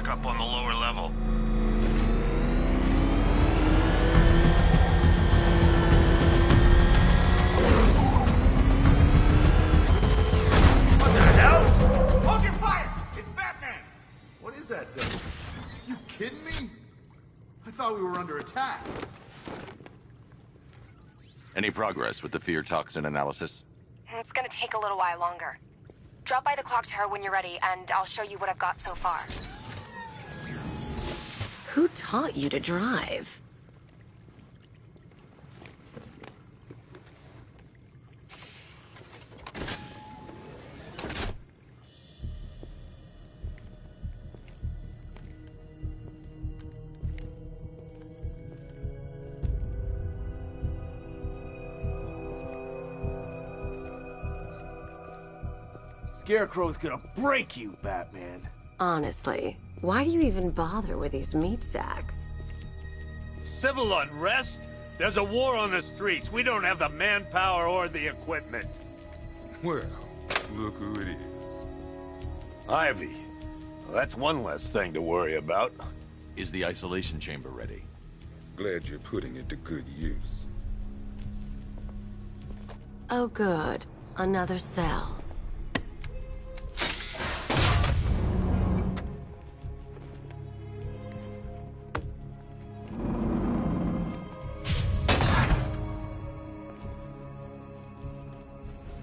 backup on the lower level. What the hell? Hold your fire! It's Batman! What is that thing? You kidding me? I thought we were under attack. Any progress with the fear toxin analysis? It's gonna take a little while longer. Drop by the clock tower when you're ready, and I'll show you what I've got so far. Who taught you to drive? Scarecrow's gonna break you, Batman. Honestly, why do you even bother with these meat sacks? Civil unrest? There's a war on the streets. We don't have the manpower or the equipment. Well, look who it is. Ivy. Well, that's one less thing to worry about. Is the isolation chamber ready? Glad you're putting it to good use. Oh good, another cell.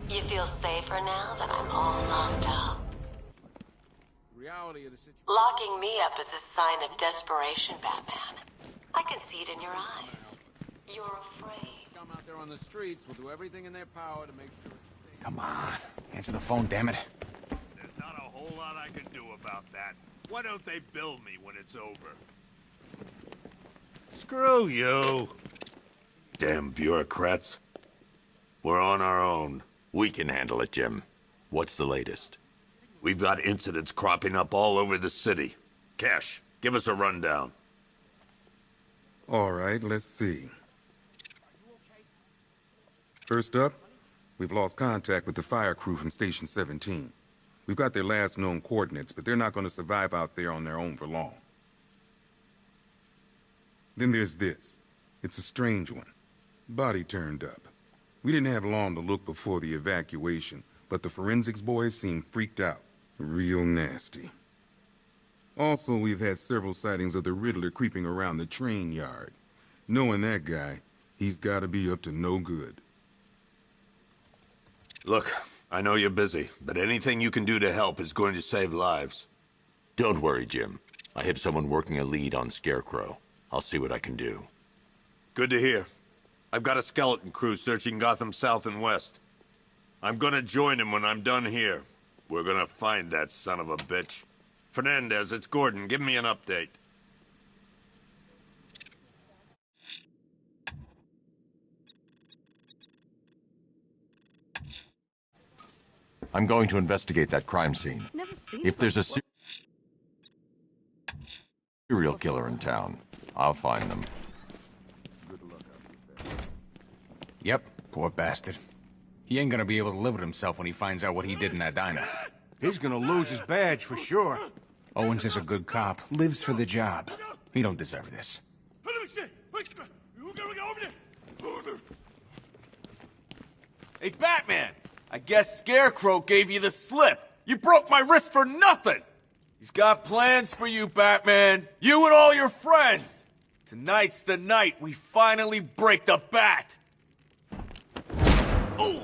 You feel safer now that I'm all locked up? Reality of the situation. Locking me up is a sign of desperation, Batman. I can see it in your eyes. You're afraid. Come out there on the streets. We'll do everything in their power to make sure it's safe. Come on. Answer the phone, damn it. There's not a whole lot I can do about that. Why don't they bill me when it's over? Screw you. Damn bureaucrats. We're on our own. We can handle it, Jim. What's the latest? We've got incidents cropping up all over the city. Cash, give us a rundown. All right, let's see. First up, we've lost contact with the fire crew from Station 17. We've got their last known coordinates, but they're not going to survive out there on their own for long. Then there's this. It's a strange one. Body turned up. We didn't have long to look before the evacuation, but the forensics boys seemed freaked out. Real nasty. Also, we've had several sightings of the Riddler creeping around the train yard. Knowing that guy, he's got to be up to no good. Look, I know you're busy, but anything you can do to help is going to save lives. Don't worry, Jim. I have someone working a lead on Scarecrow. I'll see what I can do. Good to hear. I've got a skeleton crew searching Gotham south and west. I'm gonna join him when I'm done here. We're gonna find that son of a bitch. Fernandez, it's Gordon. Give me an update. I'm going to investigate that crime scene. If there's a serial killer in town, I'll find them. Yep, poor bastard. He ain't gonna be able to live with himself when he finds out what he did in that diner. He's gonna lose his badge for sure. Owens is a good cop, lives for the job. He don't deserve this. Hey, Batman! I guess Scarecrow gave you the slip. You broke my wrist for nothing! He's got plans for you, Batman. You and all your friends. Tonight's the night we finally break the bat. Oh!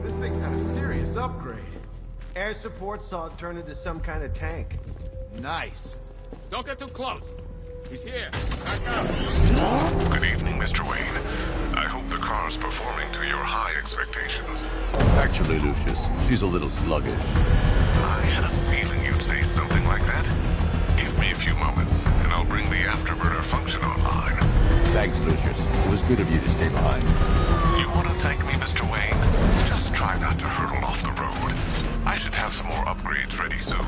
This thing's had a serious upgrade. Air support saw it turn into some kind of tank. Nice. Don't get too close. He's here. Back up. Good evening, Mr. Wayne. I hope the car's performing to your high expectations. Actually, Lucius, she's a little sluggish. I had a feeling you'd say something like that. Give me a few moments, and I'll bring the afterburner function online. Thanks, Lucius. It was good of you to stay behind. You want to thank me, Mr. Wayne? Just try not to hurtle off the road. I should have some more upgrades ready soon.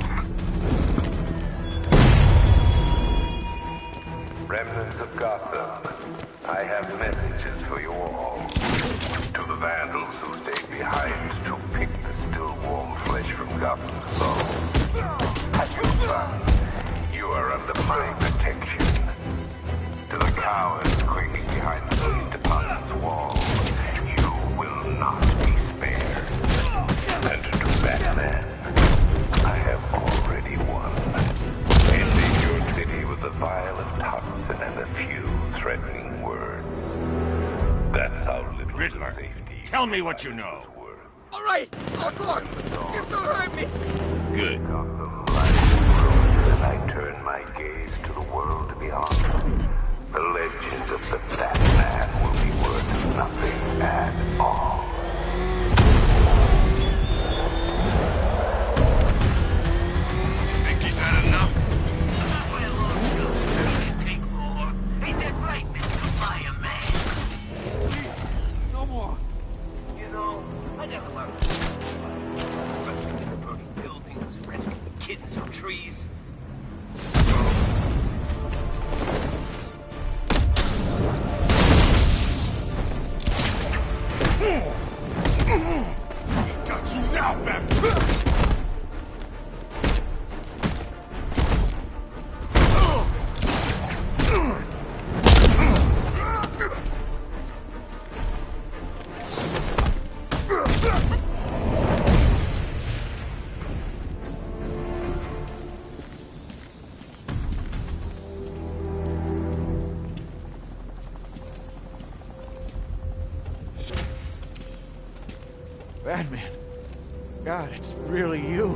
Remnants of Gotham, I have messages for you all. To the vandals who stayed behind to pick the still warm flesh from Gotham's soul. Have you found you are under my protection? To the cowards quaking behind the police department's walls, you will not be spared. And to Batman, I have already won. Ending your city with a violent toxin and a few threatening words. That's how little Riddler, safety. tell me what you know. All right, I'll talk. Just don't hurt me. Good. Gotham lies in ruins, and I turn my gaze to the world beyond. The legend of the Batman will be worth nothing at all. Think he's had enough? Ain't that right, Mr. Fireman? Please, no more. You know, I never learned. Burning buildings, rescuing kittens from trees. Got you now, Batman! Batman. God, it's really you.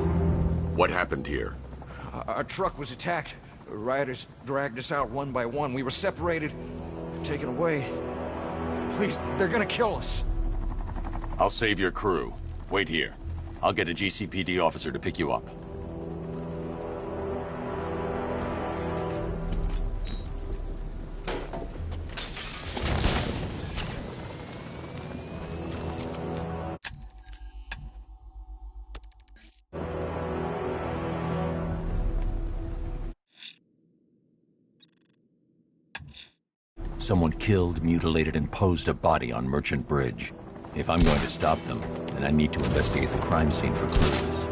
What happened here? Our truck was attacked. Rioters dragged us out one by one. We were separated, taken away. Please, they're gonna kill us. I'll save your crew. Wait here. I'll get a GCPD officer to pick you up. Someone killed, mutilated, and posed a body on Merchant Bridge. If I'm going to stop them, then I need to investigate the crime scene for clues.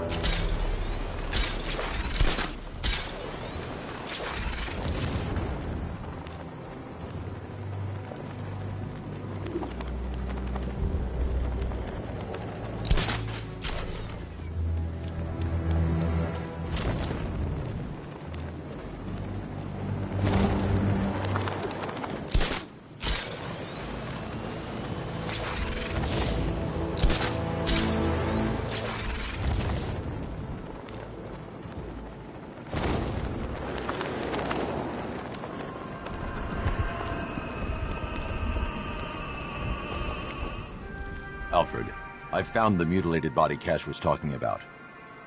Alfred, I've found the mutilated body Cash was talking about.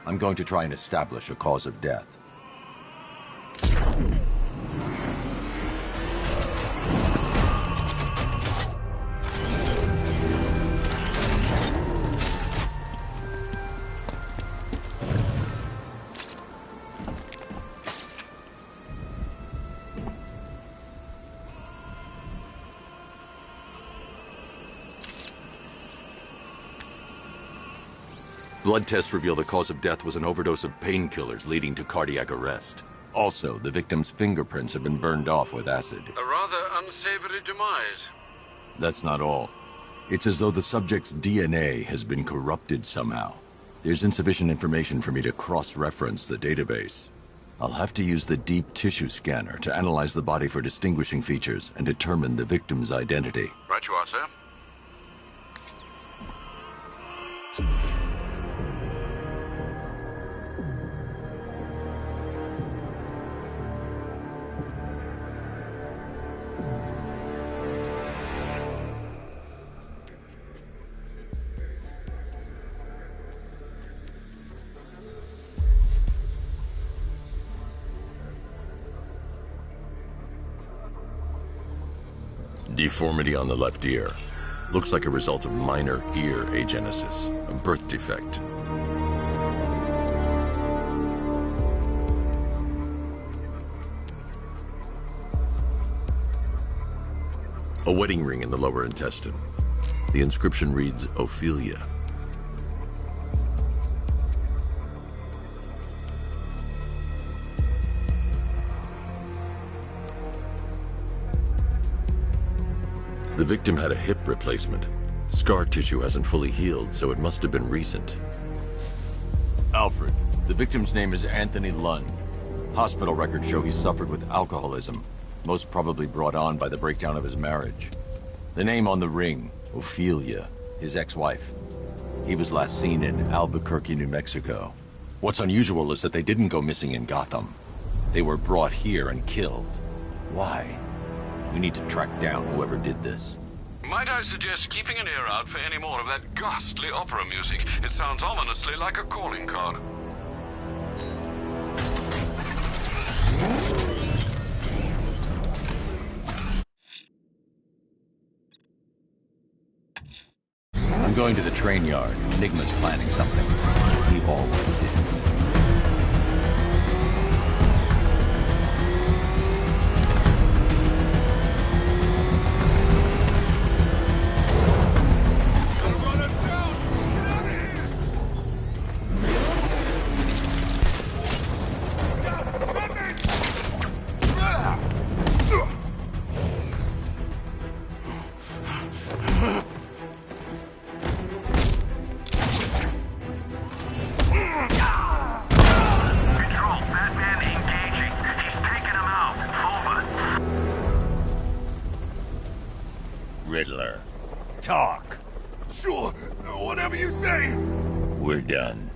I'm going to try and establish a cause of death. Blood tests reveal the cause of death was an overdose of painkillers leading to cardiac arrest. Also, the victim's fingerprints have been burned off with acid. A rather unsavory demise. That's not all. It's as though the subject's DNA has been corrupted somehow. There's insufficient information for me to cross-reference the database. I'll have to use the deep tissue scanner to analyze the body for distinguishing features and determine the victim's identity. Right you are, sir. Deformity on the left ear. Looks like a result of minor ear agenesis, a birth defect. A wedding ring in the lower intestine. The inscription reads, Ophelia. The victim had a hip replacement. Scar tissue hasn't fully healed, so it must have been recent. Alfred, the victim's name is Anthony Lund. Hospital records show he suffered with alcoholism, most probably brought on by the breakdown of his marriage. The name on the ring, Ophelia, his ex-wife. He was last seen in Albuquerque, New Mexico. What's unusual is that they didn't go missing in Gotham. They were brought here and killed. Why? We need to track down whoever did this. Might I suggest keeping an ear out for any more of that ghastly opera music? It sounds ominously like a calling card. I'm going to the train yard. Enigma's planning something. He always is. Riddler. Talk. Sure, whatever you say. We're done.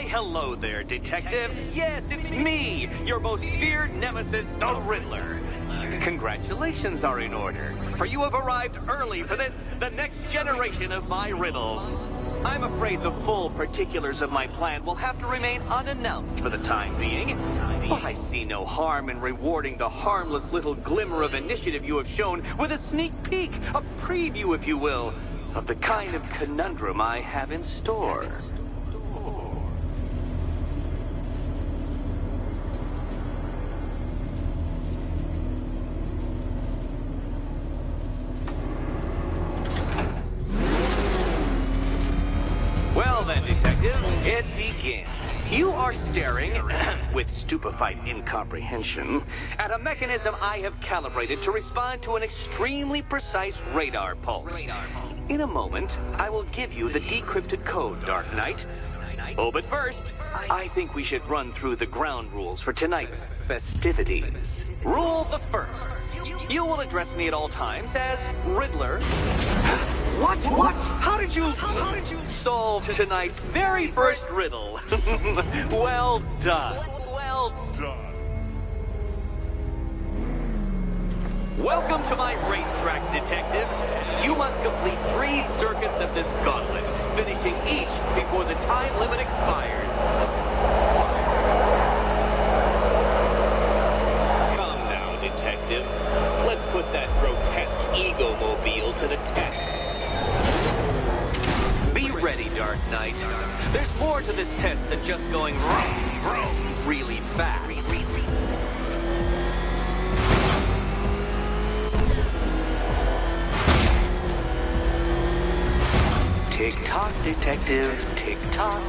Hello there, Detective. Yes, it's me, your most feared nemesis, the Riddler. Congratulations are in order, for you have arrived early for this, the next generation of my riddles. I'm afraid the full particulars of my plan will have to remain unannounced for the time being, but I see no harm in rewarding the harmless little glimmer of initiative you have shown with a sneak peek, a preview, if you will, of the kind of conundrum I have in store. It begins. You are staring, with stupefied incomprehension, at a mechanism I have calibrated to respond to an extremely precise radar pulse. In a moment, I will give you the decrypted code, Dark Knight. Oh, but first, I think we should run through the ground rules for tonight's festivities. Rule the first. You will address me at all times as Riddler. What? How did you solve tonight's very first riddle? Well done. Welcome to my racetrack, Detective. You must complete 3 circuits of this gauntlet, finishing each before the time limit expires. Come now, Detective. Let's put that grotesque ego-mobile to the test. Be ready, Dark Knight. There's more to this test than just going really fast. Tick-tock, Detective, tick-tock.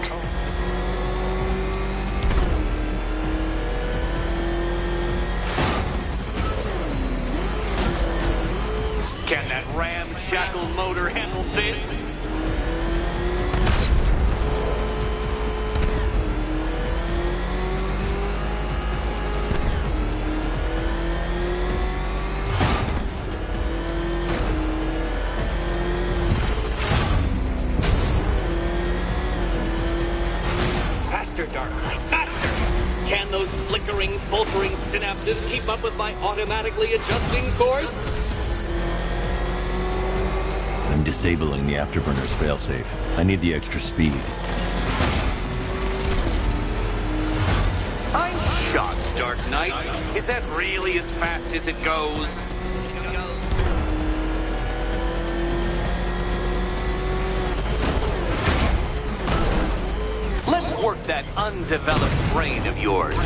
Can that ramshackle motor handle this? Faster, Dark Knight, faster! Can those flickering, faltering synapses keep up with my automatically adjusting course? I'm disabling the afterburner's failsafe. I need the extra speed. I'm shocked, Dark Knight. Is that really as fast as it goes? Let's work that undeveloped brain of yours.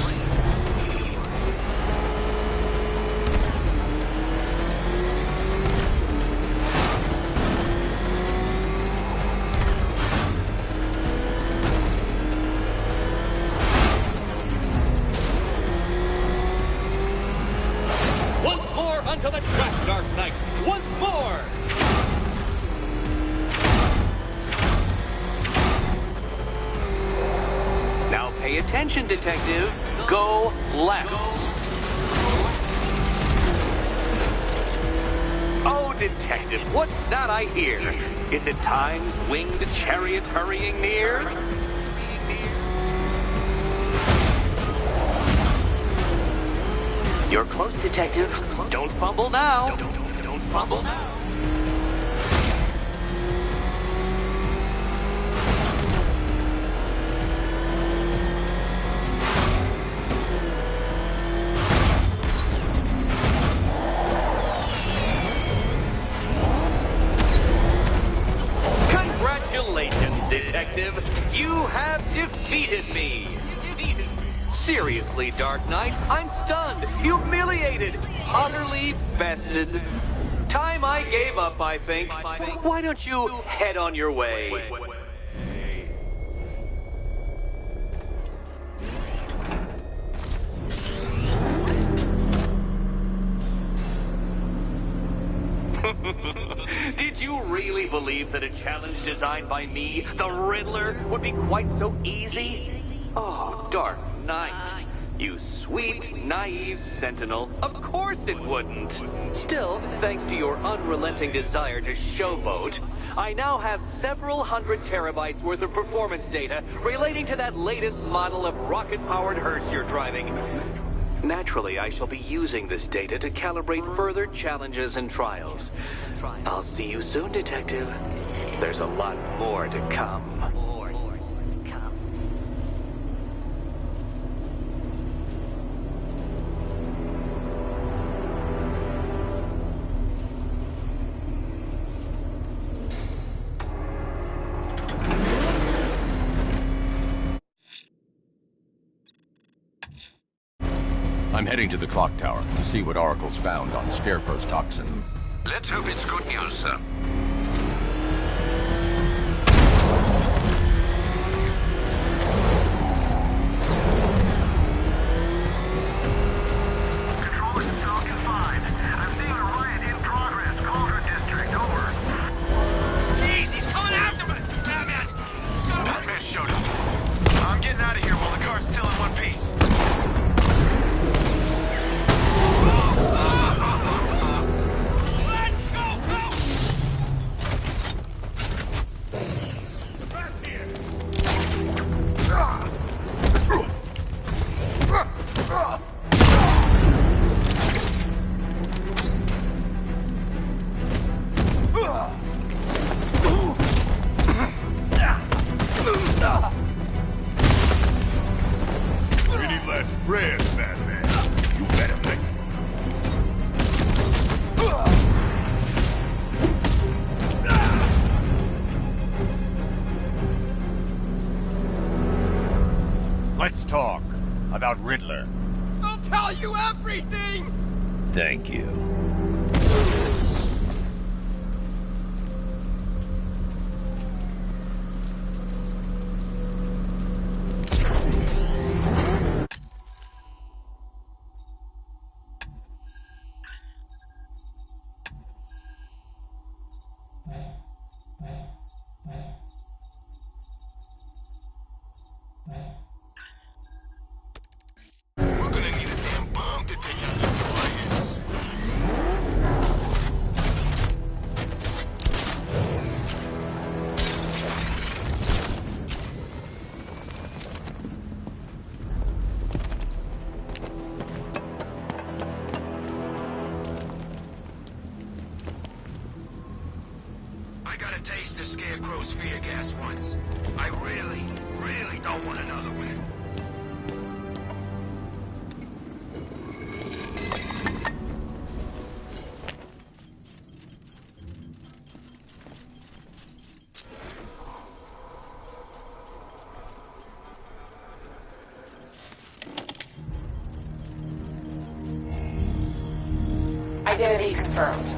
Once more onto the track, Dark Knight. Once more! Now pay attention, detective. Go left. Oh, detective, what's that I hear? Is it time's winged chariot hurrying near? You're close, detective. Don't fumble now. Don't fumble now. Congratulations, detective. You have defeated me. Seriously, Dark Knight, I'm stunned, humiliated, utterly bested. Time I gave up, I think. Why don't you head on your way? Did you really believe that a challenge designed by me, the Riddler, would be quite so easy? Oh, Dark Knight. You sweet, naive sentinel. Of course it wouldn't. Still, thanks to your unrelenting desire to showboat, I now have several hundred terabytes worth of performance data relating to that latest model of rocket-powered hearse you're driving. Naturally, I shall be using this data to calibrate further challenges and trials. I'll see you soon, detective. There's a lot more to come. I'm heading to the clock tower to see what Oracle's found on Scarecrow's toxin. Let's hope it's good news, sir. Let's talk about Riddler. I'll tell you everything! Thank you. taste of Scarecrow's fear gas once. I really, really don't want another one. Identity confirmed.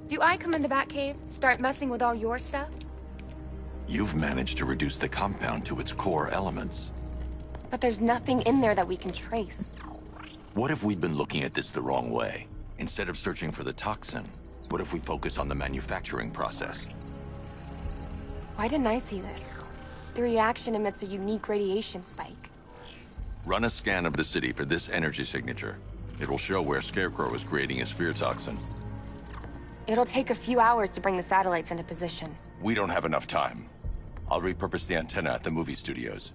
Do I come in the Batcave, start messing with all your stuff? You've managed to reduce the compound to its core elements. But there's nothing in there that we can trace. What if we'd been looking at this the wrong way? Instead of searching for the toxin, what if we focus on the manufacturing process? Why didn't I see this? The reaction emits a unique radiation spike. Run a scan of the city for this energy signature. It will show where Scarecrow is creating his fear toxin. It'll take a few hours to bring the satellites into position. We don't have enough time. I'll repurpose the antenna at the movie studios.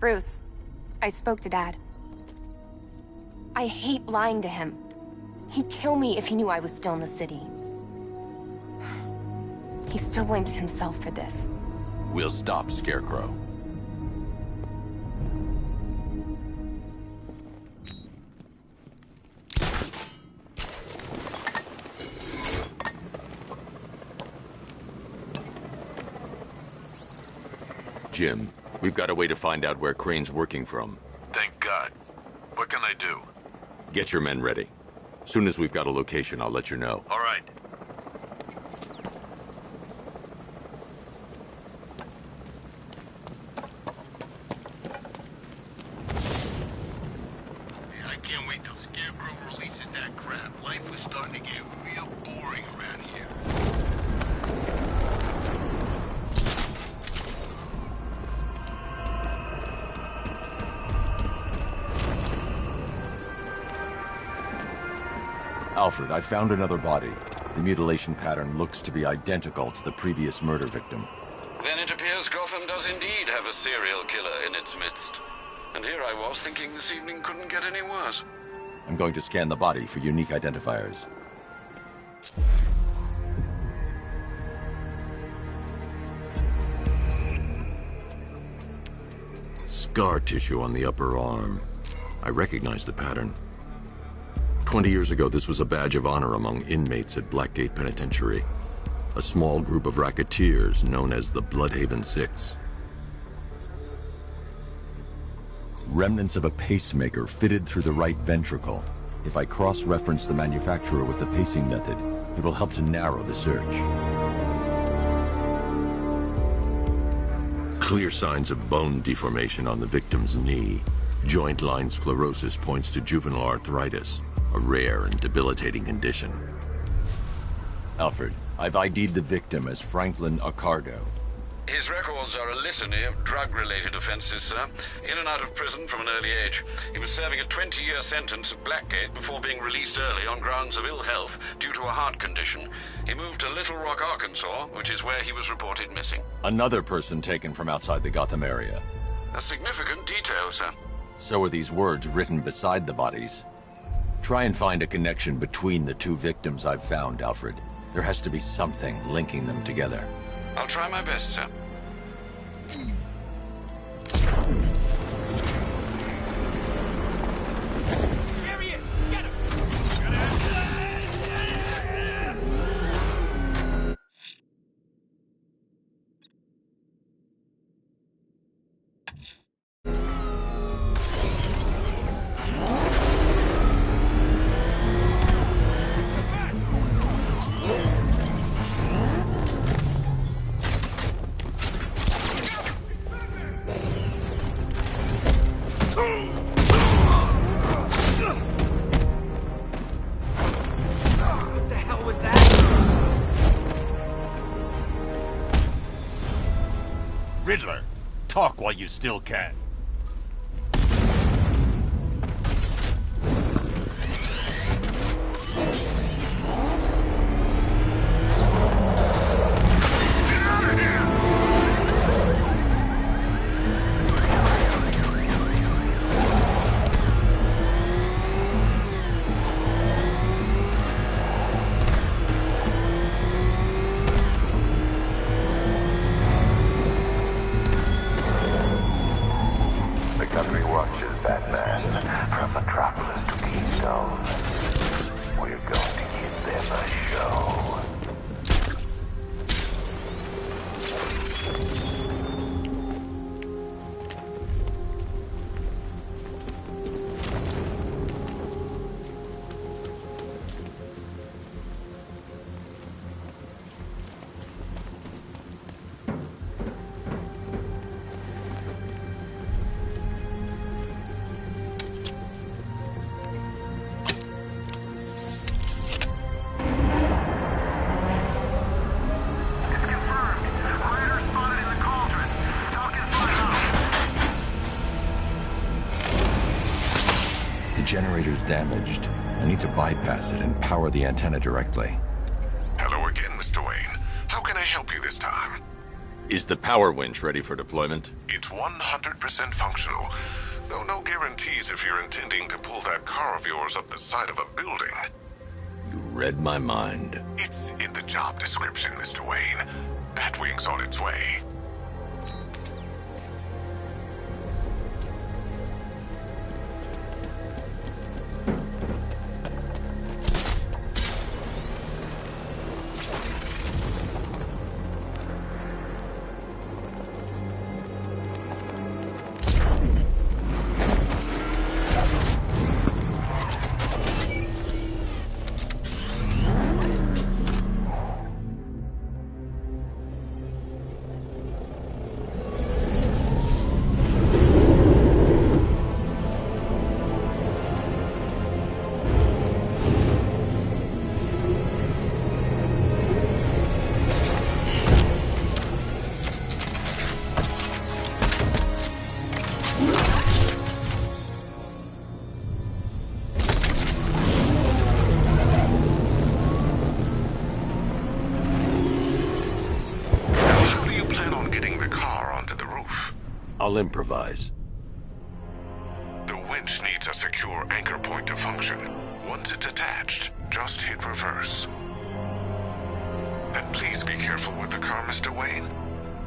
Bruce, I spoke to Dad. I hate lying to him. He'd kill me if he knew I was still in the city. He still blames himself for this. We'll stop Scarecrow. Jim, we've got a way to find out where Crane's working from. Thank God. What can I do? Get your men ready. Soon as we've got a location, I'll let you know. All right. I can't wait till Scarecrow releases that crap. Life was starting to get real boring around here. Alfred, I found another body. The mutilation pattern looks to be identical to the previous murder victim. Then it appears Gotham does indeed have a serial killer in its midst. And here I was thinking this evening couldn't get any worse. I'm going to scan the body for unique identifiers. Scar tissue on the upper arm. I recognize the pattern. 20 years ago, this was a badge of honor among inmates at Blackgate Penitentiary. A small group of racketeers known as the Bloodhaven Six. Remnants of a pacemaker fitted through the right ventricle. If I cross-reference the manufacturer with the pacing method, it will help to narrow the search. Clear signs of bone deformation on the victim's knee. Joint line sclerosis points to juvenile arthritis, a rare and debilitating condition. Alfred, I've ID'd the victim as Franklin Accardo. His records are a litany of drug-related offenses, sir. In and out of prison from an early age. He was serving a 20-year sentence at Blackgate before being released early on grounds of ill health due to a heart condition. He moved to Little Rock, Arkansas, which is where he was reported missing. Another person taken from outside the Gotham area. A significant detail, sir. So are these words written beside the bodies. Try and find a connection between the two victims I've found, Alfred. There has to be something linking them together. I'll try my best, sir. There he is! Get him! What the hell was that? Riddler, talk while you still can. The country watches, Batman, from Metropolis to Keystone. We're going to give them a show. The generator's damaged. I need to bypass it and power the antenna directly. Hello again, Mr. Wayne. How can I help you this time? Is the power winch ready for deployment? It's 100% functional, though no guarantees if you're intending to pull that car of yours up the side of a building. You read my mind. It's in the job description, Mr. Wayne. Batwing's on its way. I'll improvise. The winch needs a secure anchor point to function. Once it's attached, just hit reverse. And please be careful with the car, Mr. Wayne.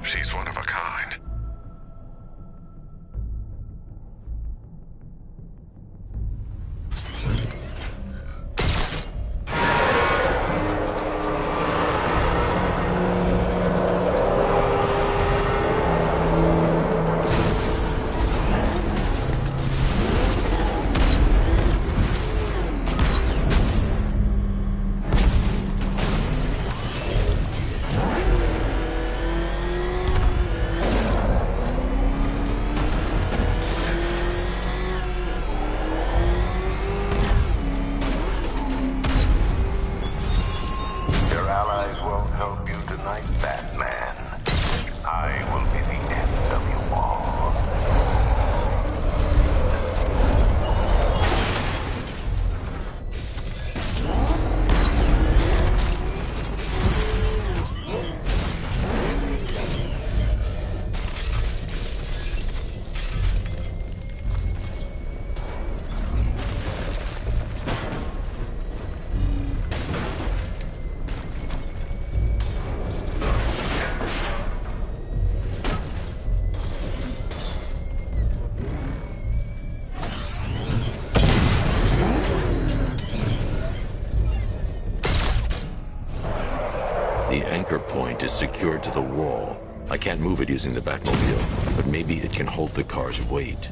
She's one of a kind. The anchor point is secured to the wall. I can't move it using the Batmobile, but maybe it can hold the car's weight.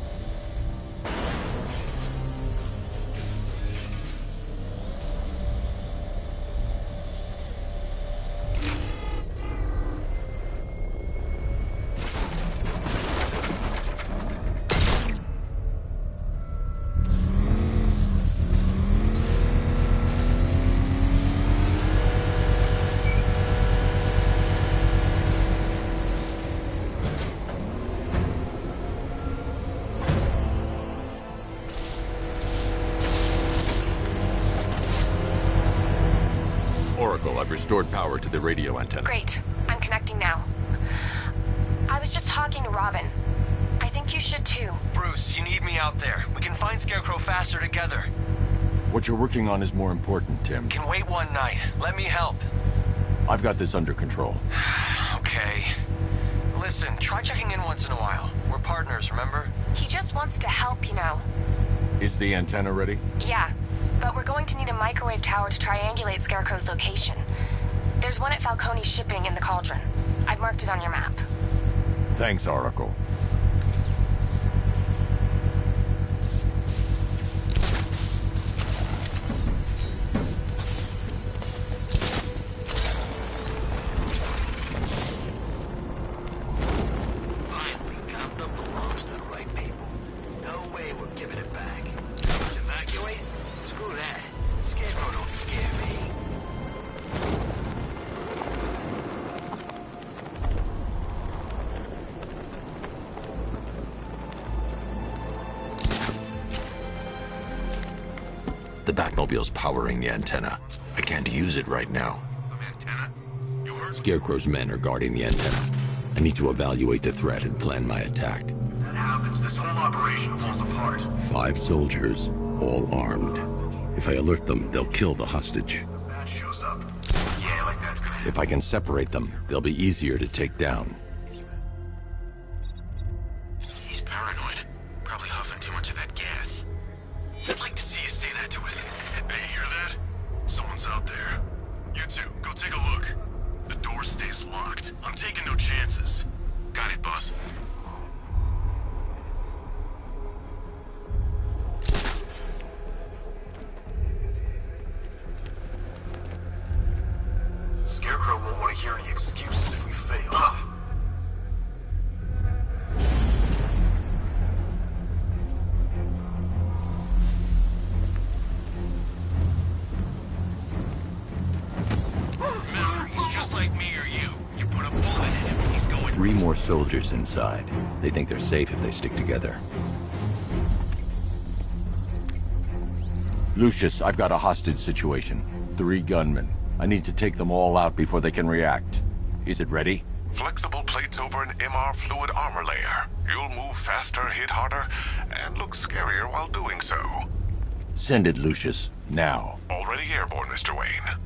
Oracle, I've restored power to the radio antenna. Great. I'm connecting now. I was just talking to Robin. I think you should too. Bruce, you need me out there. We can find Scarecrow faster together. What you're working on is more important, Tim. Can wait one night. Let me help. I've got this under control. Okay. Listen, try checking in once in a while. We're partners, remember? He just wants to help, you know. Is the antenna ready? Yeah, but we're going to need a microwave tower to triangulate Scarecrow's location. There's one at Falcone's shipping in the Cauldron. I've marked it on your map. Thanks, Oracle. The Batmobile's powering the antenna. I can't use it right now. Scarecrow's men are guarding the antenna. I need to evaluate the threat and plan my attack. That happens, this whole operation falls apart. 5 soldiers, all armed. If I alert them, they'll kill the hostage. Bat shows up. Yeah, like that's gonna happen. If I can separate them, they'll be easier to take down. He's paranoid. Probably huffing too much of that gas. I'd like to see you say that to it. Hey, you hear that? Someone's out there. You two, go take a look. The door stays locked. I'm taking no chances. Got it, boss. Scarecrow won't want to hear any excuses if we fail. Remember, he's just like me or you. You put a bullet in him, he's going... 3 more soldiers inside. They think they're safe if they stick together. Lucius, I've got a hostage situation. 3 gunmen. I need to take them all out before they can react. Is it ready? Flexible plates over an MR fluid armor layer. You'll move faster, hit harder, and look scarier while doing so. Send it, Lucius. Now. Already airborne, Mr. Wayne.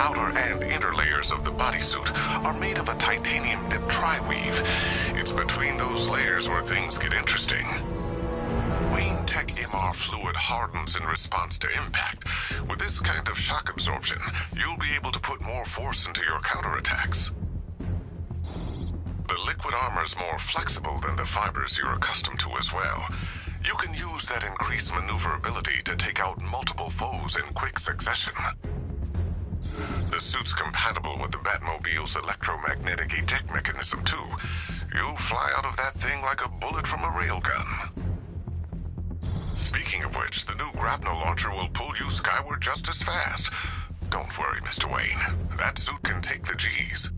outer and inner layers of the bodysuit are made of a titanium dip tri-weave. It's between those layers where things get interesting. Wayne Tech MR fluid hardens in response to impact. With this kind of shock absorption, you'll be able to put more force into your counterattacks. The liquid armor's more flexible than the fibers you're accustomed to as well. You can use that increased maneuverability to take out multiple foes in quick succession. The suit's compatible with the Batmobile's electromagnetic eject mechanism, too. You'll fly out of that thing like a bullet from a railgun. Speaking of which, the new grapnel launcher will pull you skyward just as fast. Don't worry, Mr. Wayne. That suit can take the G's.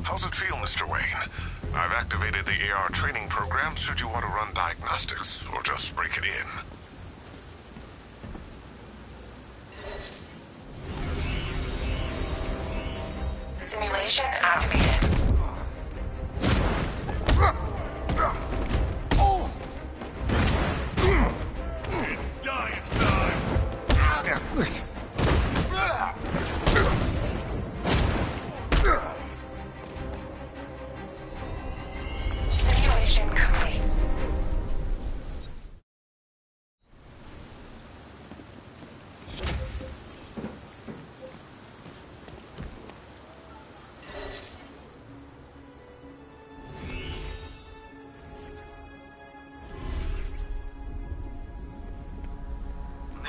How's it feel, Mr. Wayne? I've activated the AR training program should you want to run diagnostics, or just break it in. Simulation activated. Simulation complete.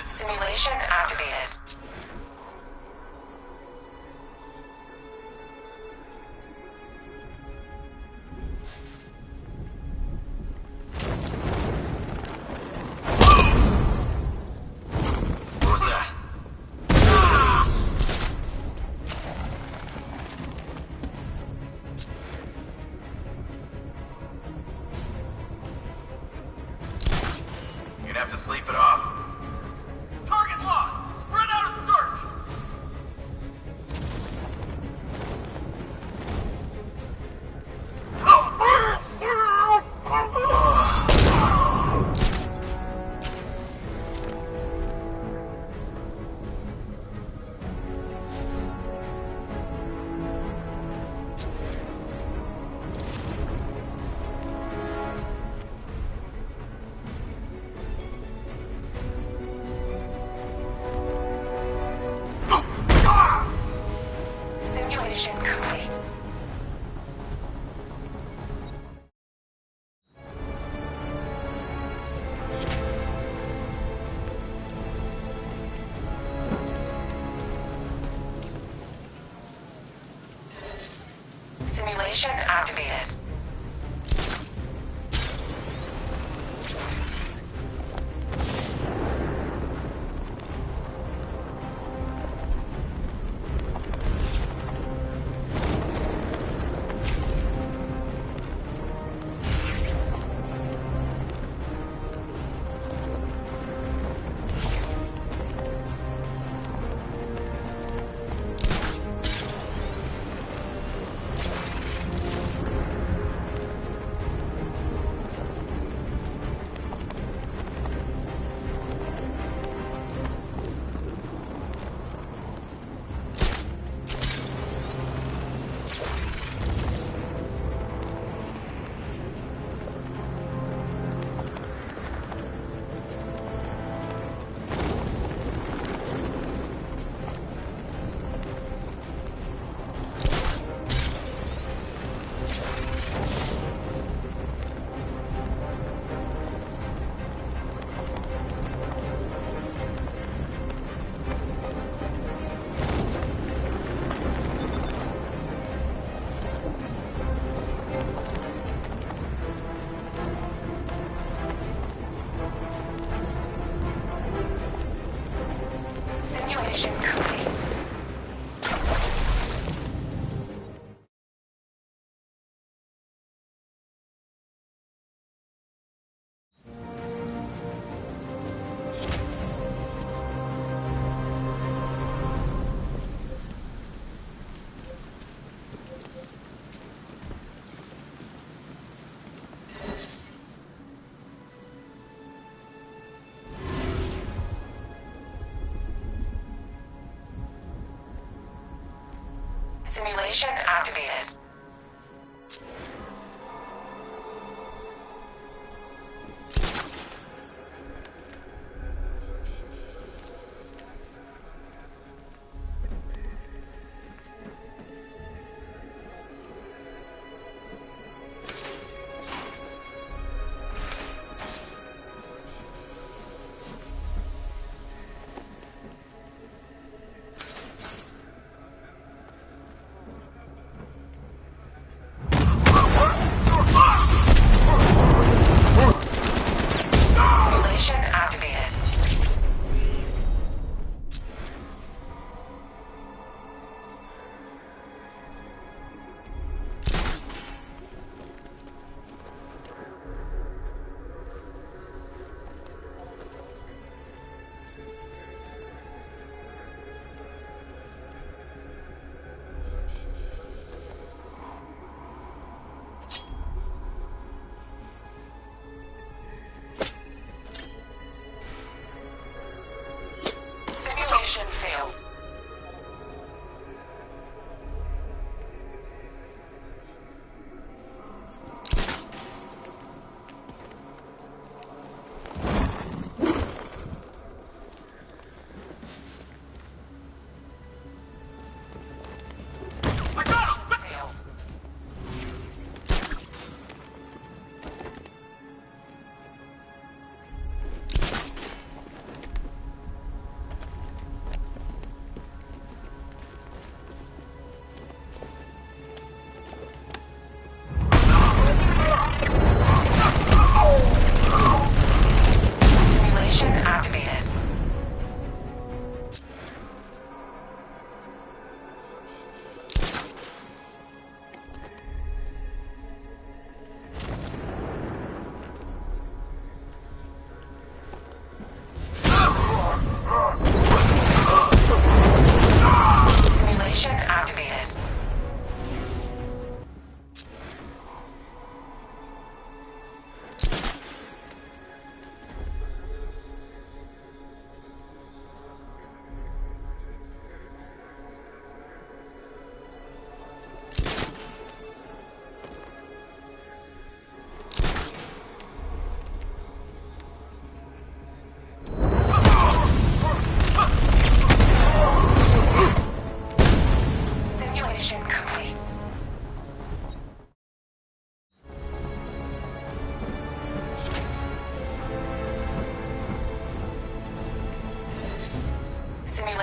Simulation activated. What was that? You'd have to sleep it off. Target lost! Spread out and search! Simulation complete. Simulation activated. Simulation complete. Simulation activated.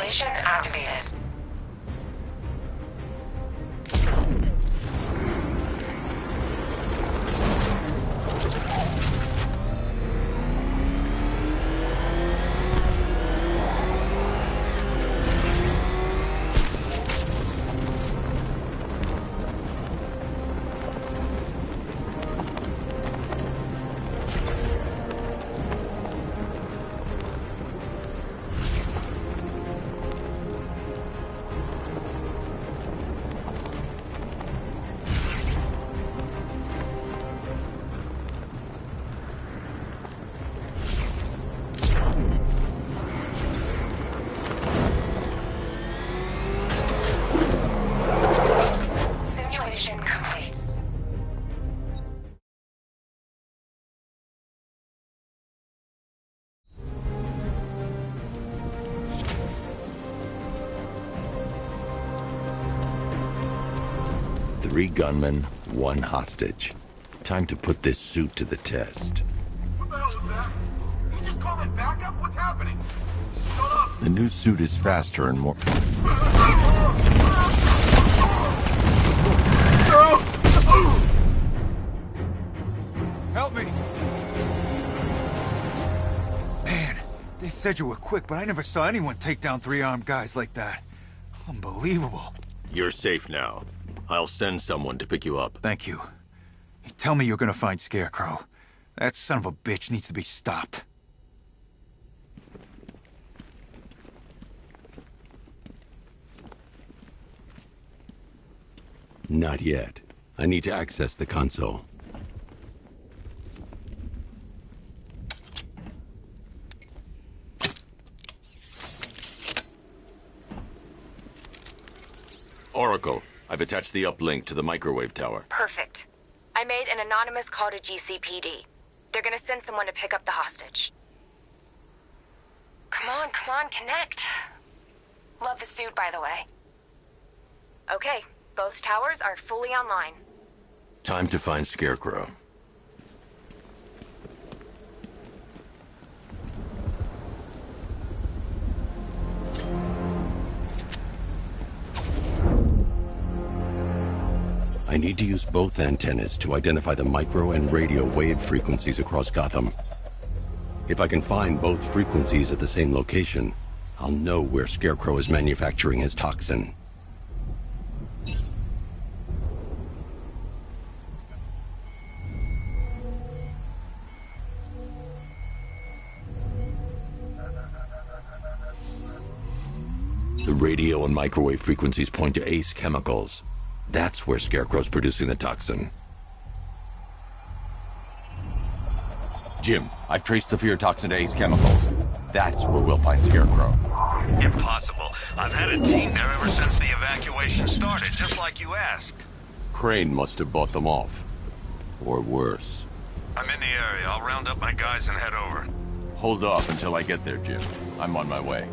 Simulation activated. Simulation complete. Three gunmen, one hostage. Time to put this suit to the test. What the hell is that? You just called it backup? What's happening? Shut up! The new suit is faster and more... Help me! Man, they said you were quick, but I never saw anyone take down three armed guys like that. Unbelievable. You're safe now. I'll send someone to pick you up. Thank you. Tell me you're gonna find Scarecrow. That son of a bitch needs to be stopped. Not yet. I need to access the console. Oracle, I've attached the uplink to the microwave tower. Perfect. I made an anonymous call to GCPD. They're gonna send someone to pick up the hostage. Come on, connect. Love the suit, by the way. Okay, both towers are fully online. Time to find Scarecrow. I need to use both antennas to identify the micro and radio wave frequencies across Gotham. If I can find both frequencies at the same location, I'll know where Scarecrow is manufacturing his toxin. The radio and microwave frequencies point to Ace Chemicals. That's where Scarecrow's producing the toxin. Jim, I've traced the fear toxin to Ace Chemicals. That's where we'll find Scarecrow. Impossible. I've had a team there ever since the evacuation started, just like you asked. Crane must have bought them off. Or worse. I'm in the area. I'll round up my guys and head over. Hold off until I get there, Jim. I'm on my way.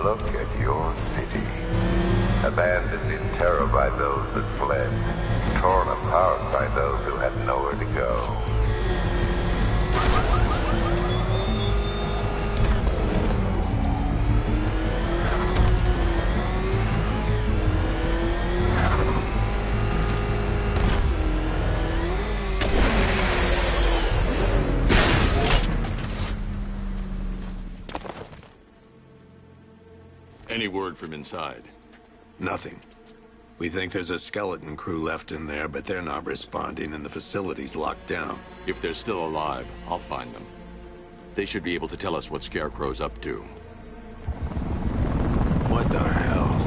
Look at your city. Abandoned in terror by those that fled. Torn apart by those who had nowhere to go. Any word from inside? Nothing. We think there's a skeleton crew left in there, but they're not responding and the facility's locked down. If they're still alive, I'll find them. They should be able to tell us what Scarecrow's up to. What the hell?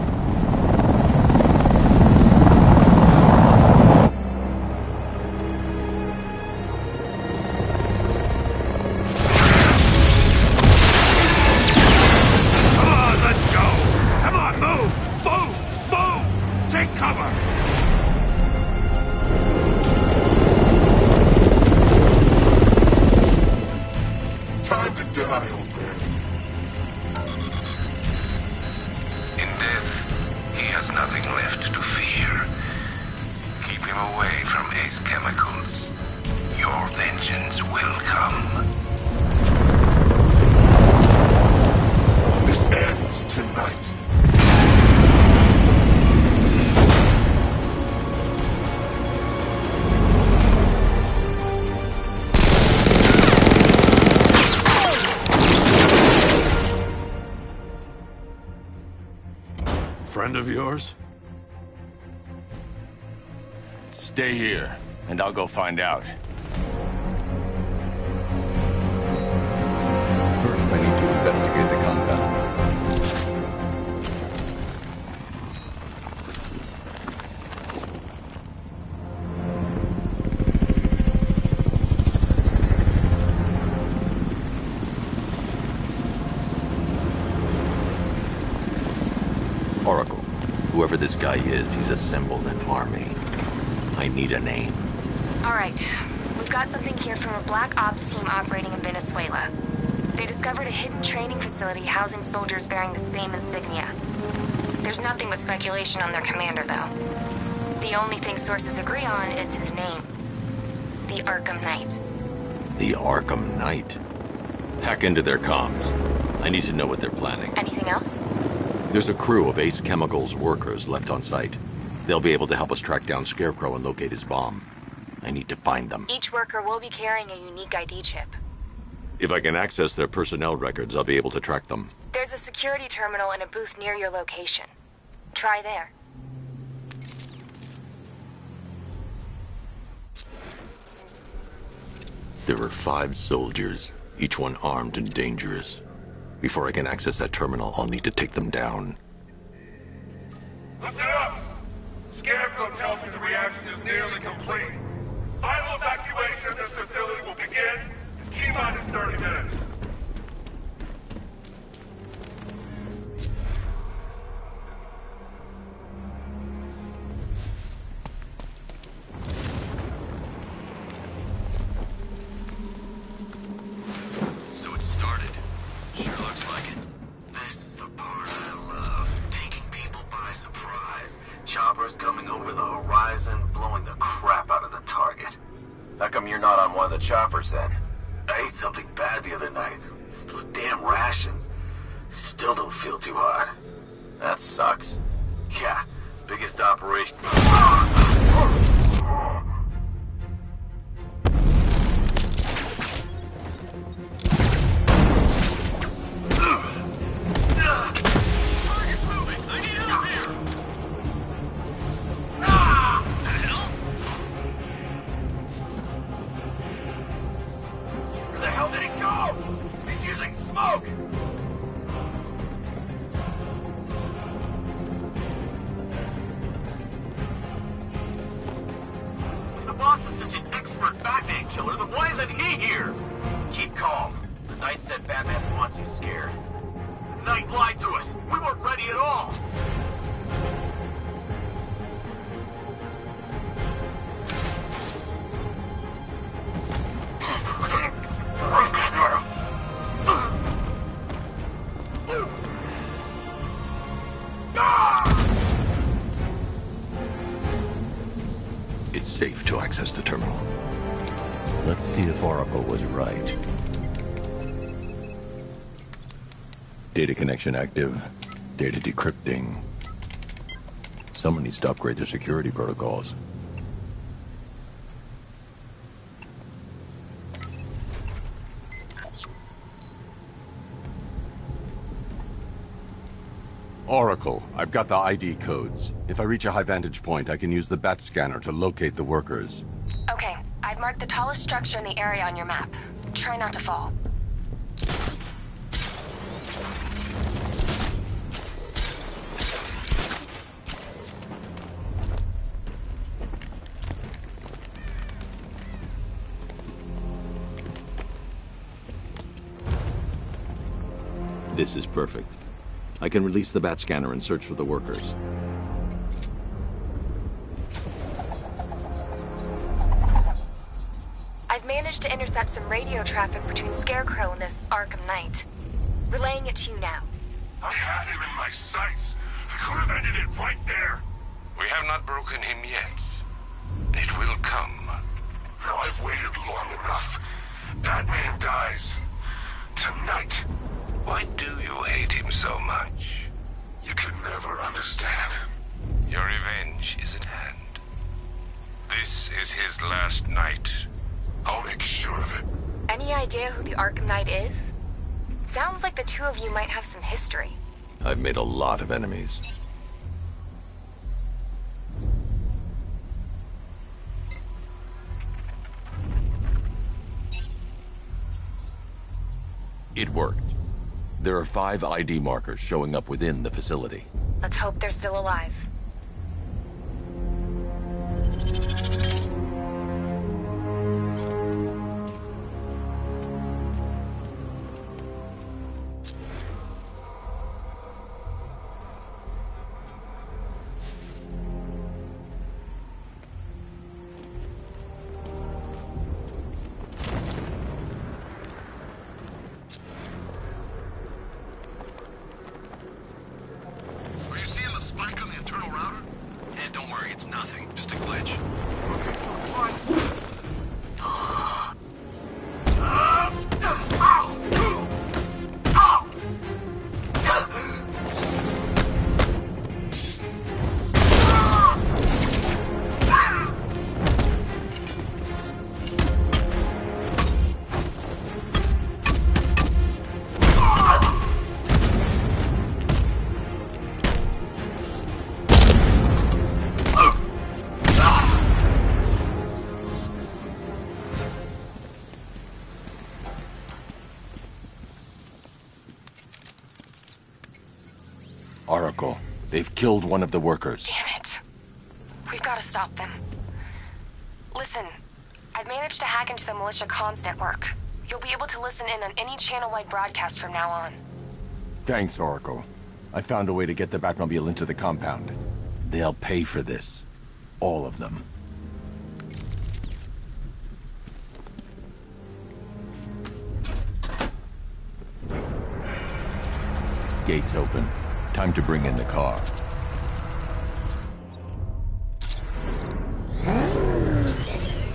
death, he has nothing left to fear. Keep him away from Ace Chemicals. Your vengeance will come. This ends tonight. Friend of yours? Stay here, and I'll go find out. First, I need to investigate the compound. Oracle, whoever this guy is, he's assembled an army. I need a name. All right. We've got something here from a Black Ops team operating in Venezuela. They discovered a hidden training facility housing soldiers bearing the same insignia. There's nothing but speculation on their commander, though. The only thing sources agree on is his name. The Arkham Knight. The Arkham Knight? Hack into their comms. I need to know what they're planning. Anything else? There's a crew of Ace Chemicals workers left on site. They'll be able to help us track down Scarecrow and locate his bomb. I need to find them. Each worker will be carrying a unique ID chip. If I can access their personnel records, I'll be able to track them. There's a security terminal in a booth near your location. Try there. There are 5 soldiers, each one armed and dangerous. Before I can access that terminal, I'll need to take them down. Listen up! Scarecrow tells me the reaction is nearly complete. Final evacuation of this facility will begin in T-minus 30 minutes. So it started. Sure looks like it. This is the part I love. Taking people by surprise. Choppers coming over the horizon, blowing the crap out of the target. How come you're not on one of the choppers then? I ate something bad the other night. It's those damn rations. Still don't feel too hot. That sucks. Yeah, biggest operation. Target's moving! I need help here! The hell? Where the hell did he go? He's using smoke! The boss is such an expert Batman killer, then why isn't he here? Keep calm. The Knight said Batman wants you scared. The Knight lied to us. We weren't ready at all. It's safe to access the terminal. Let's see if Oracle was right. Data connection active. Data decrypting. Someone needs to upgrade their security protocols. Oracle, I've got the ID codes. If I reach a high vantage point, I can use the bat scanner to locate the workers. Okay, I've marked the tallest structure in the area on your map. Try not to fall. This is perfect. I can release the bat scanner and search for the workers. I've managed to intercept some radio traffic between Scarecrow and this Arkham Knight. Relaying it to you now. I had him in my sights. I could have ended it right there. We have not broken him yet. It will come. Now I've waited long enough. Batman dies. Tonight. Why do you hate him so much? You can never understand. Your revenge is at hand. This is his last night. I'll make sure of it. Any idea who the Arkham Knight is? Sounds like the two of you might have some history. I've made a lot of enemies. It worked. There are 5 ID markers showing up within the facility. Let's hope they're still alive. Are you seeing the spike on the internal router? Yeah, don't worry, it's nothing. Just a glitch. Oracle, they've killed one of the workers. Damn it. We've got to stop them. Listen, I've managed to hack into the militia comms network. You'll be able to listen in on any channel-wide broadcast from now on. Thanks, Oracle. I found a way to get the Batmobile into the compound. They'll pay for this. All of them. Gates open. Time to bring in the car.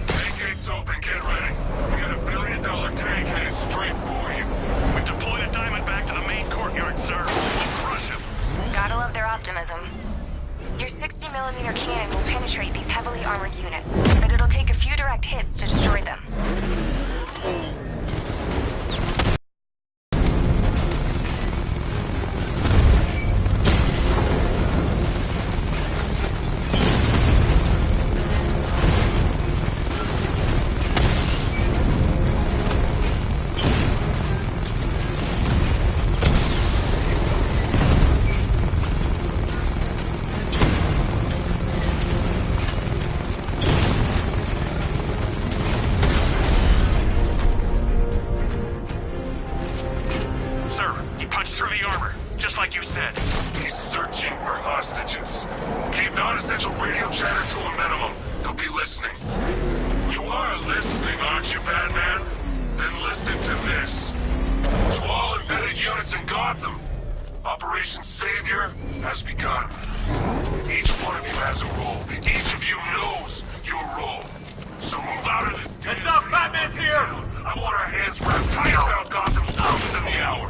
Tank gates open, get ready. We got $1 billion tank headed straight for you. We've deployed a Diamondback to the main courtyard, sir. We'll crush him. Gotta love their optimism. Your 60mm cannon will penetrate these heavily armored units, but it'll take a few direct hits to destroy them. He's searching for hostages. Keep non-essential radio chatter to a minimum. They'll be listening. You are listening, aren't you, Batman? Then listen to this. To all embedded units in Gotham, Operation Savior has begun. Each one of you has a role. Each of you knows your role. So move out of this. Heads up, Batman's here! I want our hands wrapped tight around Gotham's world within the hour.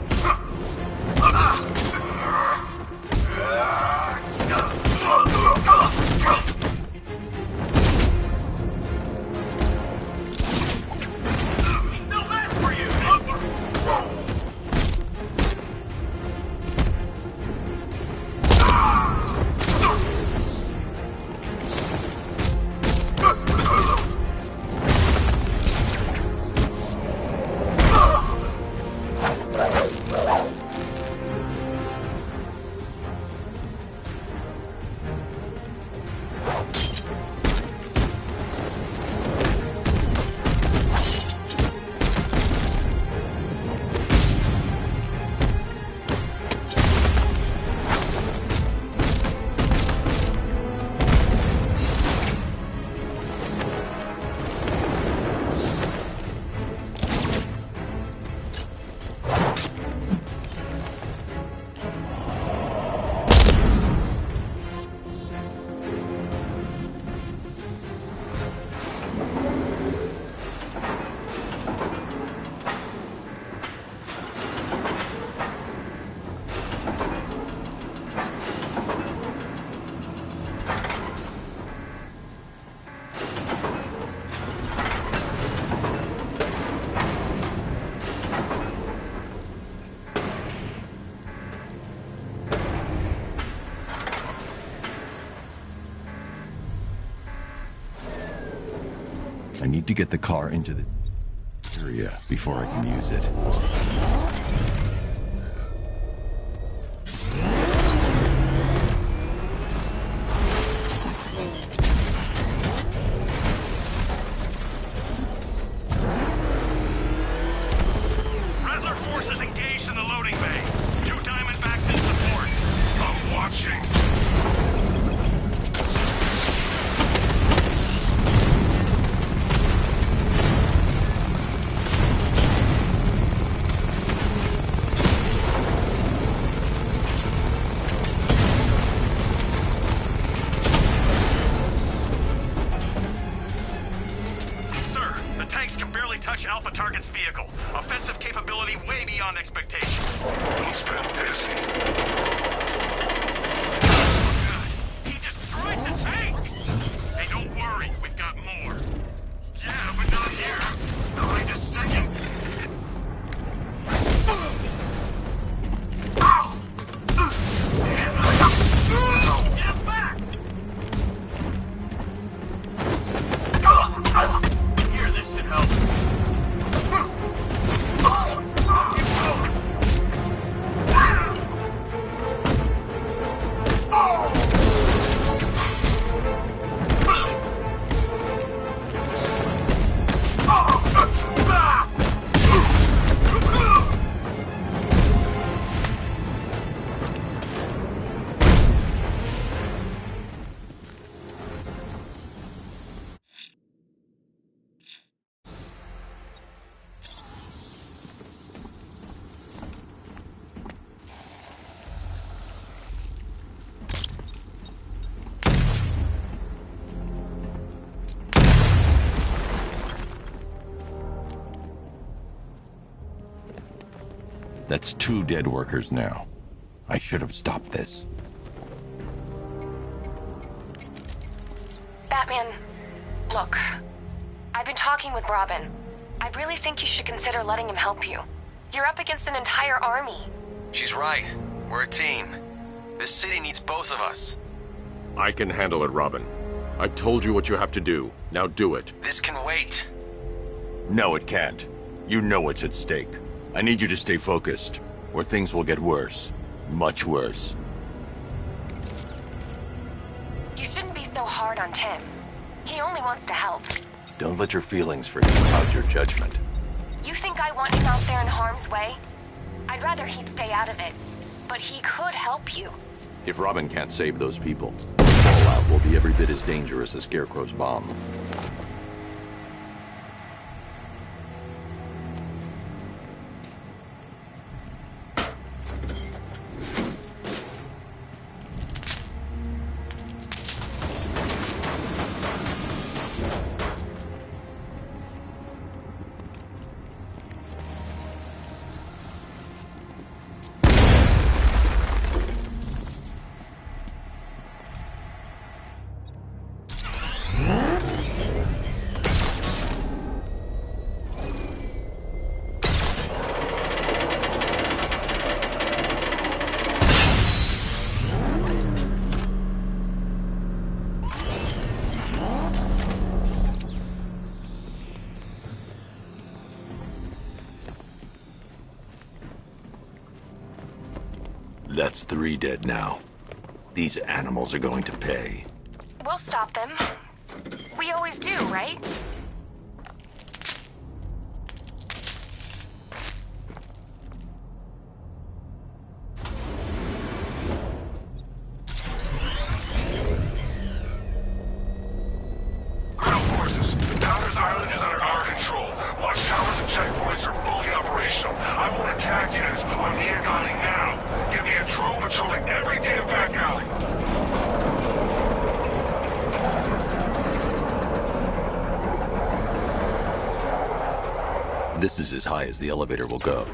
He's no match for you! I need to get the car into the area before I can use it. Alpha target's vehicle. Offensive capability way beyond expectations. He's been busy. He destroyed the tank! Hey, don't worry. We've got more. Yeah, but not here. Wait a second. Get back! Here, this should help. That's 2 dead workers now. I should have stopped this. Batman, look. I've been talking with Robin. I really think you should consider letting him help you. You're up against an entire army. She's right. We're a team. This city needs both of us. I can handle it, Robin. I've told you what you have to do. Now do it. This can wait. No, it can't. You know what's at stake. I need you to stay focused, or things will get worse. Much worse. You shouldn't be so hard on Tim. He only wants to help. Don't let your feelings forget about your judgment. You think I want him out there in harm's way? I'd rather he stay out of it. But he could help you. If Robin can't save those people, fallout will be every bit as dangerous as Scarecrow's bomb. That's 3 dead now. These animals are going to pay. We'll stop them. We always do, right? Ground forces, Powder's Island is under our control. Watchtowers and checkpoints are fully operational. I want attack units on Miagani now. Give me a drone patrolling every damn back alley. This is as high as the elevator will go.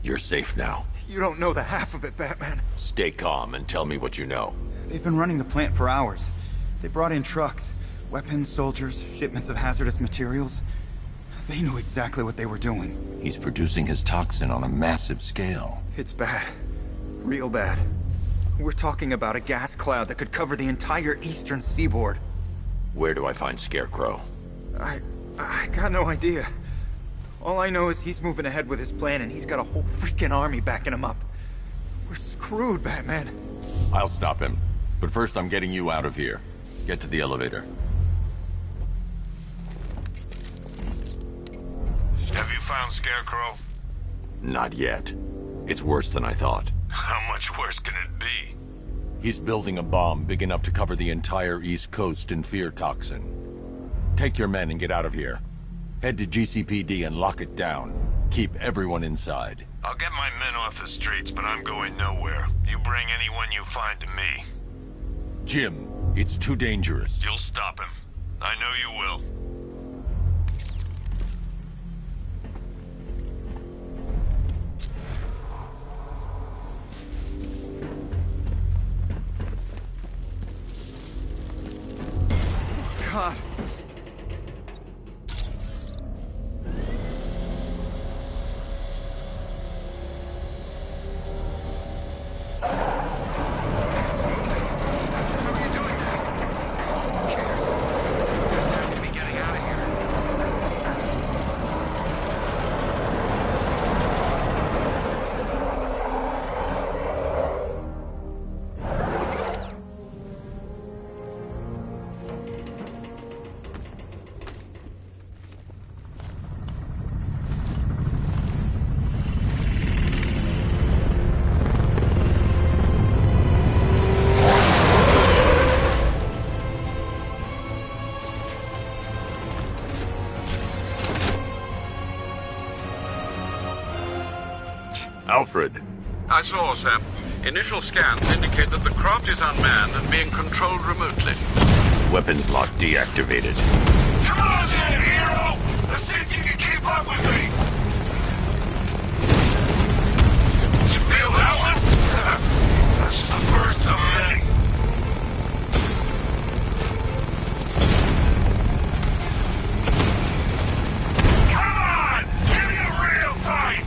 You're safe now. You don't know the half of it, Batman. Stay calm and tell me what you know. They've been running the plant for hours. They brought in trucks, weapons, soldiers, shipments of hazardous materials. They knew exactly what they were doing. He's producing his toxin on a massive scale. It's bad. Real bad. We're talking about a gas cloud that could cover the entire eastern seaboard. Where do I find Scarecrow? I got no idea. All I know is he's moving ahead with his plan, and he's got a whole freaking army backing him up. We're screwed, Batman. I'll stop him. But first, I'm getting you out of here. Get to the elevator. Have you found Scarecrow? Not yet. It's worse than I thought. How much worse can it be? He's building a bomb big enough to cover the entire East Coast in fear toxin. Take your men and get out of here. Head to GCPD and lock it down. Keep everyone inside. I'll get my men off the streets, but I'm going nowhere. You bring anyone you find to me. Jim, it's too dangerous. You'll stop him. I know you will. God. It's moving. How are you doing that? Who cares? It's time to be getting out of here. Alfred. I saw, sir. Initial scans indicate that the craft is unmanned and being controlled remotely. Weapons lock deactivated. Come on then, hero! Let's see if you can keep up with me! You feel that one? That's just the first of many. Come on! Give me a real fight!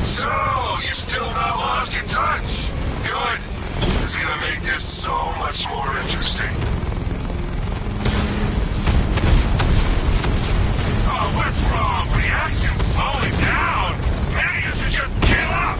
So, you still not lost your touch? Good. It's gonna make this so much more interesting. Oh, what's wrong? Reaction's slowing down. Maybe you should just give up.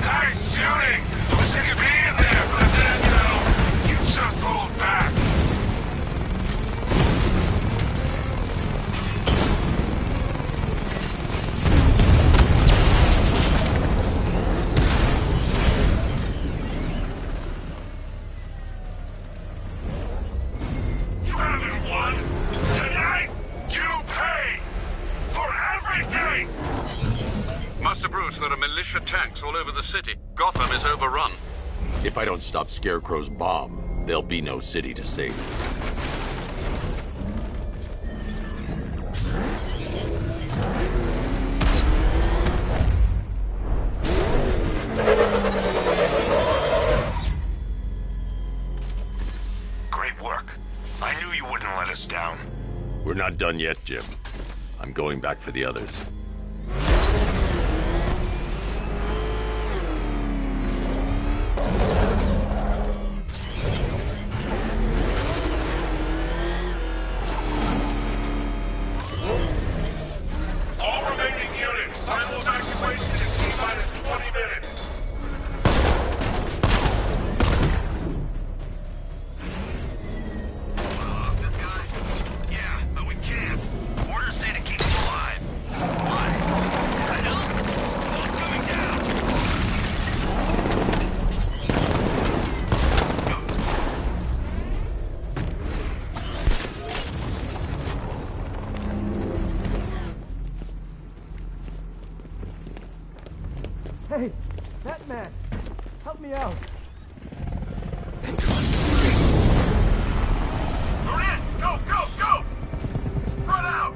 Nice shooting! I wish I could be in there, but then, you just hold back. You haven't won. Tonight, you pay for everything. Master Bruce, there are militia tanks all over the city. Gotham is overrun. If I don't stop Scarecrow's bomb, there'll be no city to save. Great work. I knew you wouldn't let us down. We're not done yet, Jim. I'm going back for the others. All remaining units, final evacuation in T-minus 20 minutes. Hey, Batman! Help me out! You're in! Go, go, go! Spread out!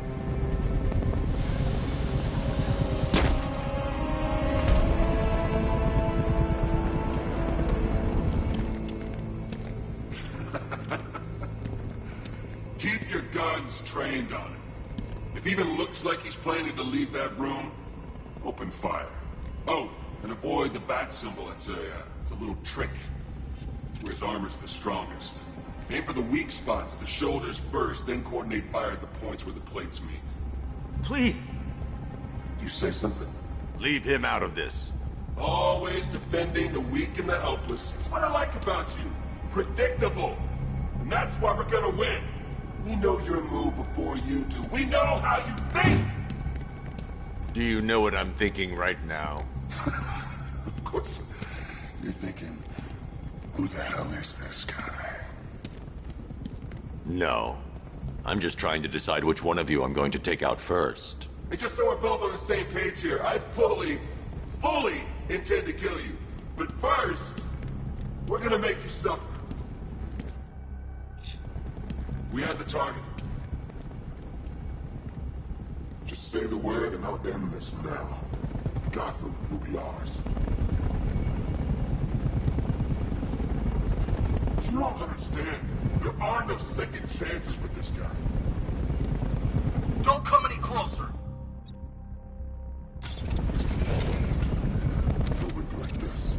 Keep your guns trained on him. If he even looks like he's planning to leave that room, open fire. Oh, and avoid the bat symbol. It's a little trick. Where his armor's the strongest. Aim for the weak spots, the shoulders first, then coordinate fire at the points where the plates meet. Please! You say something? Leave him out of this. Always defending the weak and the helpless. It's what I like about you. Predictable. And that's why we're gonna win. We know your move before you do. We know how you think! Do you know what I'm thinking right now? Of course. You're thinking, who the hell is this guy? No. I'm just trying to decide which one of you I'm going to take out first. And just so we're both on the same page here, I fully intend to kill you. But first, we're gonna make you suffer. We have the target. Just say the word and I'll end this now. Gotham will be ours. You don't understand. There are no second chances with this guy. Don't come any closer! You'll regret this.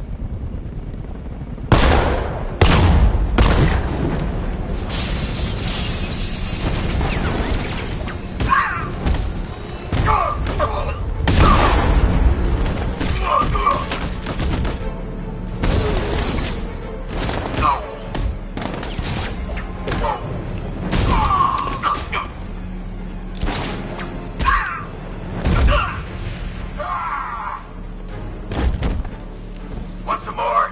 Want some more?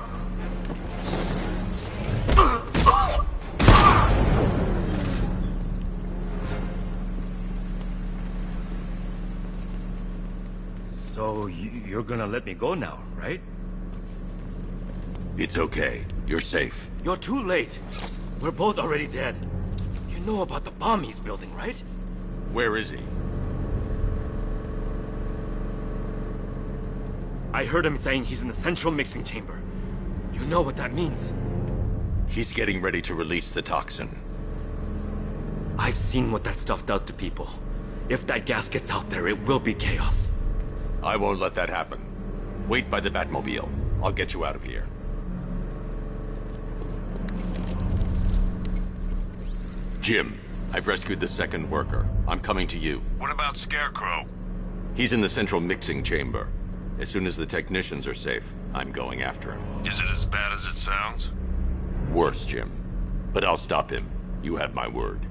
So, you're gonna let me go now, right? It's okay. You're safe. You're too late. We're both already dead. You know about the bomb he's building, right? Where is he? I heard him saying he's in the central mixing chamber. You know what that means. He's getting ready to release the toxin. I've seen what that stuff does to people. If that gas gets out there, it will be chaos. I won't let that happen. Wait by the Batmobile. I'll get you out of here. Jim, I've rescued the second worker. I'm coming to you. What about Scarecrow? He's in the central mixing chamber. As soon as the technicians are safe, I'm going after him. Is it as bad as it sounds? Worse, Jim. But I'll stop him. You have my word.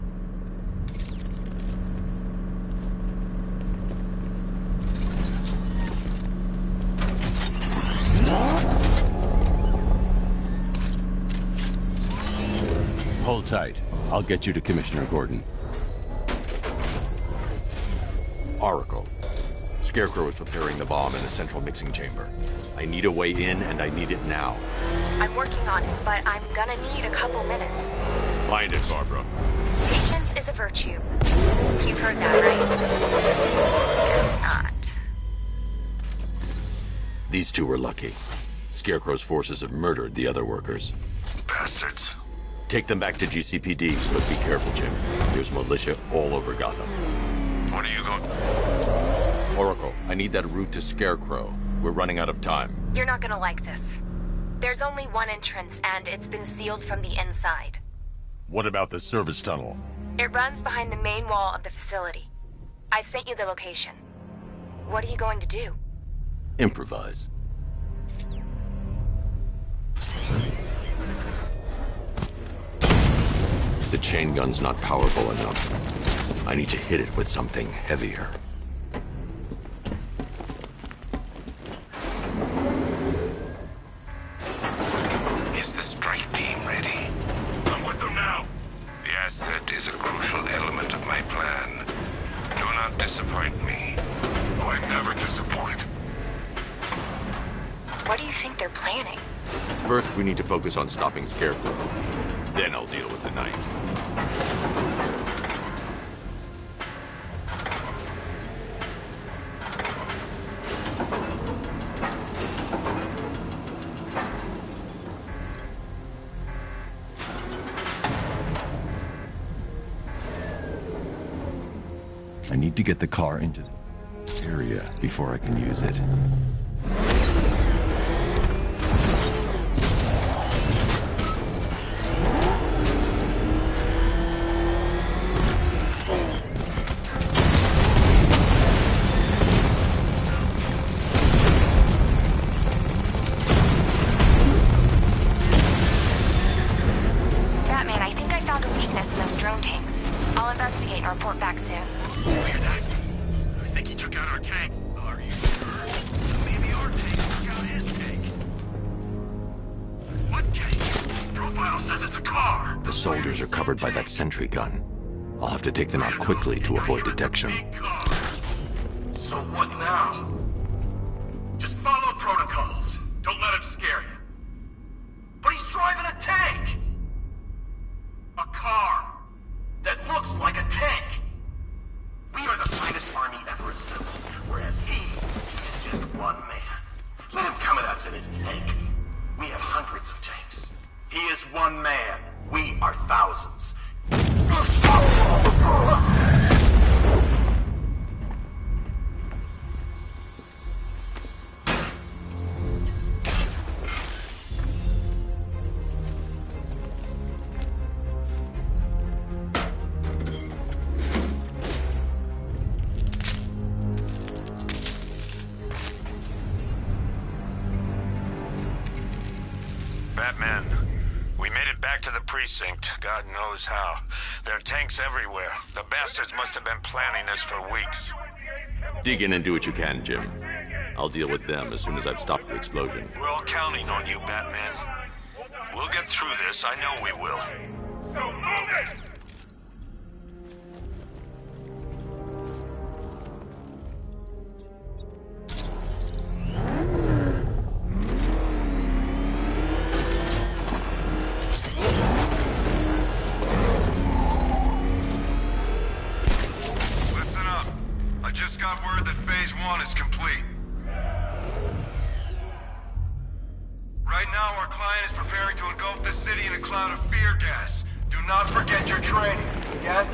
Hold tight. I'll get you to Commissioner Gordon. Oracle. Scarecrow is preparing the bomb in the central mixing chamber. I need a way in, and I need it now. I'm working on it, but I'm gonna need a couple minutes. Find it, Barbara. Patience is a virtue. You've heard that, right? It's not. These two were lucky. Scarecrow's forces have murdered the other workers. Bastards. Take them back to GCPD, but be careful, Jim. There's militia all over Gotham. What are you going... Oracle, I need that route to Scarecrow. We're running out of time. You're not gonna like this. There's only one entrance, and it's been sealed from the inside. What about the service tunnel? It runs behind the main wall of the facility. I've sent you the location. What are you going to do? Improvise. The chain gun's not powerful enough. I need to hit it with something heavier. Is the strike team ready? I'm with them now. The asset is a crucial element of my plan. Do not disappoint me. Oh, I never disappoint. What do you think they're planning? First, we need to focus on stopping Scarecrow. Then I'll deal with the knife. I need to get the car into the area before I can use it. Batman, I think I found a weakness in those drone tanks. I'll investigate and report back soon. Hear that? I think he took out our tank. Are you sure? Maybe our tank took out his tank. What tank? Profile says it's a car. The soldiers are covered by that sentry gun. I'll have to take them out quickly to avoid detection. So what now? Just follow protocols. Don't let him scare you. But he's driving a tank! A car that looks like a tank! We are the finest army ever assembled, whereas he's just one man. Let him come at us in his tank. We have hundreds of tanks. He is one man. We are thousands. Batman, we made it back to the precinct. God knows how. There are tanks everywhere. The bastards must have been planning this for weeks. Dig in and do what you can, Jim. I'll deal with them as soon as I've stopped the explosion. We're all counting on you, Batman. We'll get through this. I know we will. So move it! Word that Phase 1 is complete. Right now, our client is preparing to engulf the city in a cloud of fear gas. Do not forget your training, yes?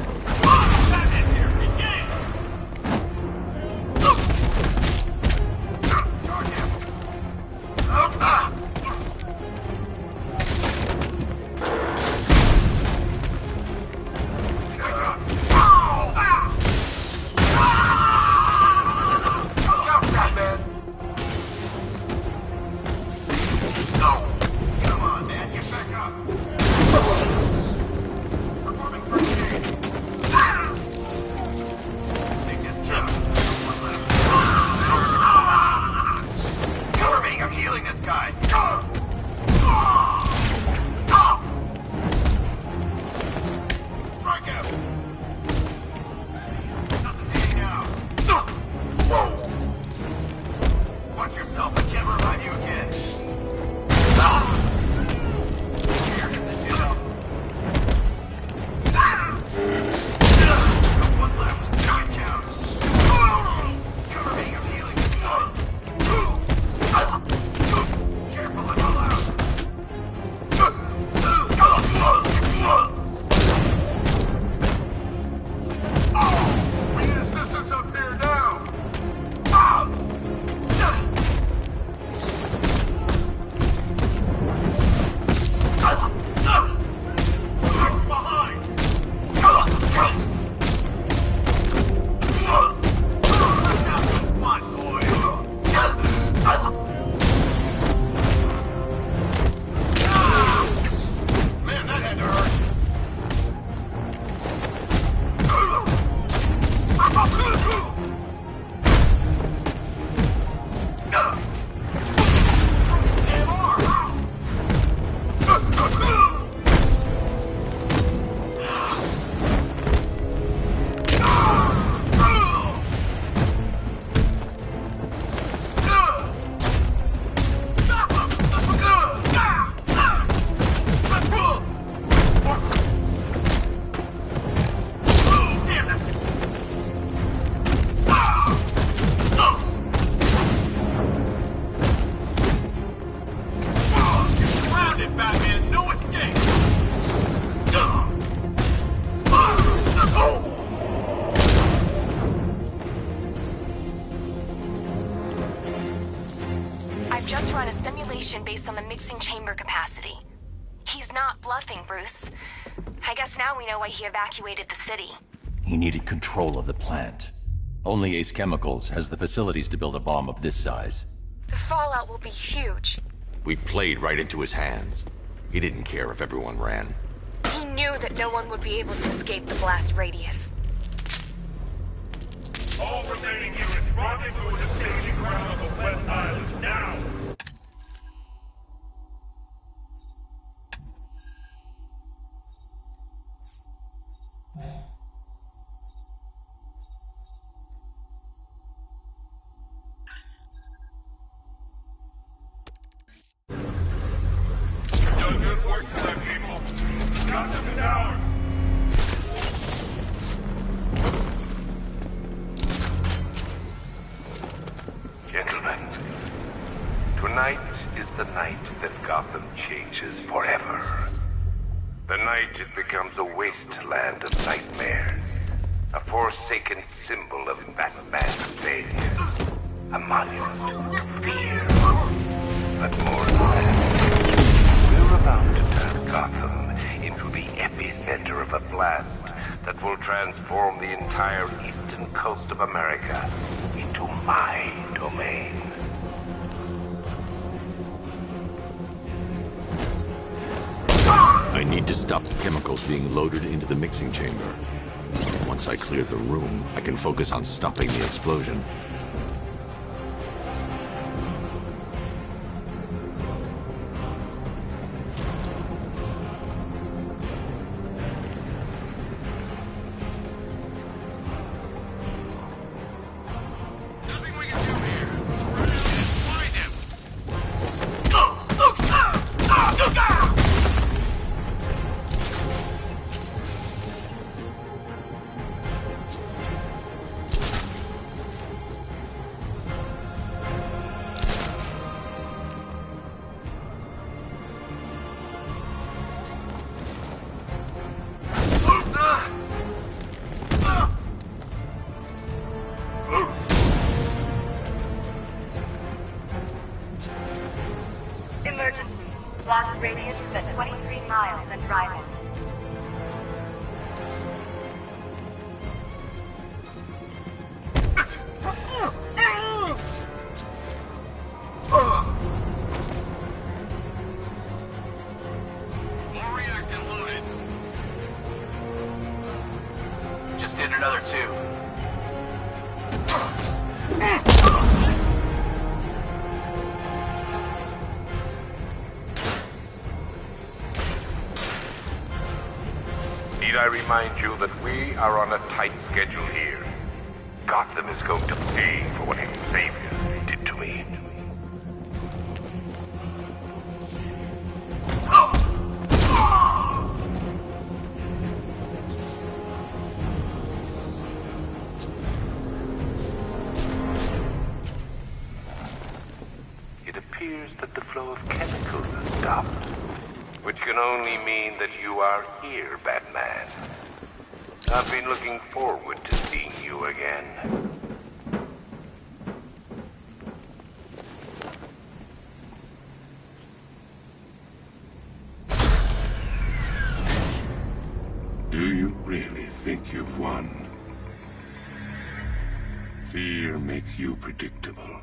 just run a simulation based on the mixing chamber capacity. He's not bluffing, Bruce. I guess now we know why he evacuated the city. He needed control of the plant. Only Ace Chemicals has the facilities to build a bomb of this size. The fallout will be huge. We played right into his hands. He didn't care if everyone ran. He knew that no one would be able to escape the blast radius. All remaining units, rendezvous at the staging ground of the West Island, now! You've done good work tonight, people. Gotham is ours. Gentlemen, tonight is the night that Gotham changes forever. The night it becomes a wasteland of nightmares, a forsaken symbol of Batman's failure, a monument to fear. But more than that, we're about to turn Gotham into the epicenter of a blast that will transform the entire eastern coast of America into my domain. I need to stop the chemicals being loaded into the mixing chamber. Once I clear the room, I can focus on stopping the explosion. Emergency. Blast radius is at 23 miles and driving. More reactant loaded. Just did another 2. Need I remind you that we are on a tight schedule here? Gotham is going to pay for what his savior did to me. It appears that the flow of chemicals has stopped, which can only mean that you are here, Batman. I've been looking forward to seeing you again. Do you really think you've won? Fear makes you predictable.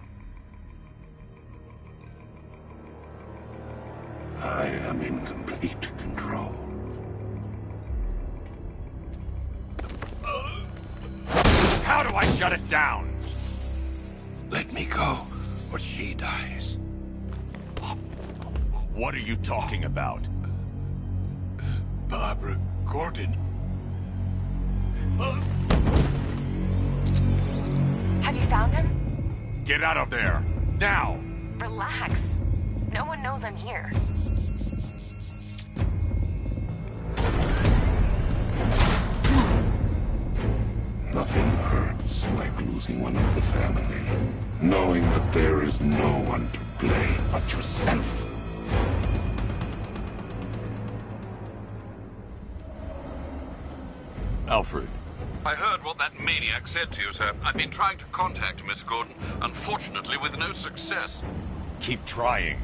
I am in complete control. How do I shut it down? Let me go, or she dies. What are you talking about? Barbara Gordon. Have you found him? Get out of there! Now! Relax. No one knows I'm here. Nothing hurts like losing one of the family. Knowing that there is no one to blame but yourself. Alfred. I heard what that maniac said to you, sir. I've been trying to contact Miss Gordon, unfortunately with no success. Keep trying.